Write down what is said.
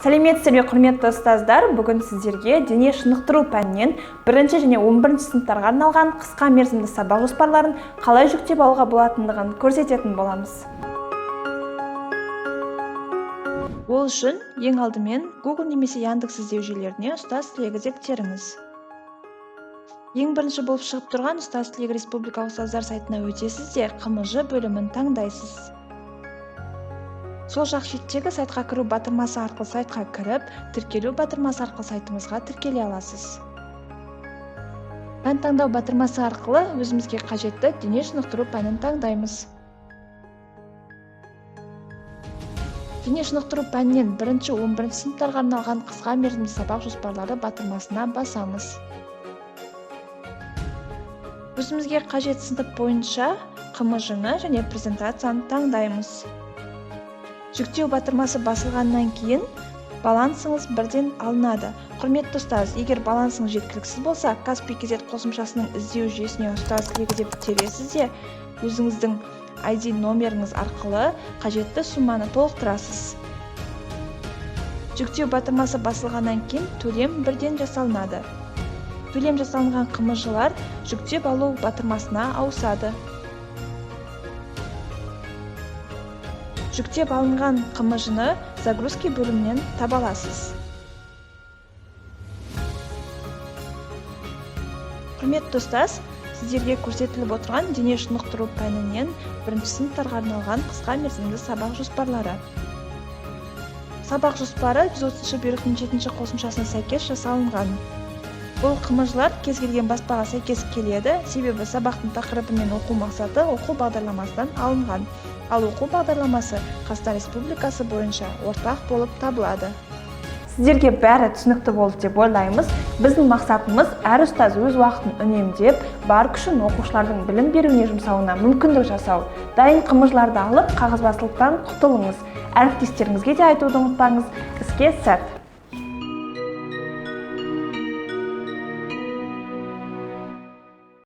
Сәлеметсіздер ме, құрметті ұстаздар, бүгін сіздерге дене шынықтыру пәнінен 1 және 11 сыныптарға арналған қысқа мерзімді сабақ жоспарларын қалай жүктеп алуға болатындығын көрсететін боламыз. Ол үшін ең алдымен Google немесе Яндекс іздеу жүйелеріне ұстаз тілегі деп теріңіз. Ең бірінші болып шығып тұрған ұстаз тілегі республикалық ұстаздар сайтына өтесіз де КМЖ бөлімін таңдайсыз. Сол жақ шеттегі сайтқа кіру батырмасы арқылы сайтқа кіріп, тіркелу батырмасы арқылы сайтымызға тіркеле аласыз. Пән таңдау батырмасы арқылы өзімізге қажетті дене шынықтыру пәнін таңдаймыз. Дене шынықтыру пәнінен 1-11 сыныптарға арналған қысқа мерзімді сабақ жоспарлары батырмасына басамыз. Өзімізге қажет сынып бойынша КМЖ-ны және презентацияны таңдаймыз. Жүктеу батырмасы басылғаннан кейін балансыңыз бірден алынады. Құрметті ұстаз, егер балансыңыз жеткіліксіз болса, Kaspi.kz қосымшасының іздеу жүйесіне ұстаз тілегі деп тересіз де өзіңіздің ID номеріңіз арқылы қажетті сумманы толықтырасыз. Жүктеу батырмасы басылғаннан кейін төлем бірден жасалынады. Төлем жасалынған КМЖ-лар жүктеп алу батырмасына ауысады. Жүктеп алынған КМЖ-ны загрузки бөлімінен таба аласыз. Құрметті ұстаз, сіздерге көрсетіліп отырған дене шынықтыру пәнінен 1 сыныптарға арналған қысқа мерзімді сабақ жоспарлары. Сабақ жоспары 130 бұйрықтың 7 қосымшасына сәйкес жасалынған. Бұл КМЖ-лар кез келген баспаға сәйкес келеді, себебі сабақтың тақырыбы мен оқу мақсаты оқу бағдарламасынан алынған. Ал оқу бағдарламасы Қазақстан Республикасы бойынша ортақ болып табылады. Сіздерге бәрі түсінікті болды деп ойлаймыз. Біздің мақсатымыз әр ұстаз өз уақытын үнемдеп, бар күшін оқушылардың білім беруіне жұмсауына мүмкіндік жасау. Дайын КМЖ-ларды алып, қағазбастылықтан құтылыңыз. Әріптестеріңізге де айтуды ұмытпаңыз. Іске сәт!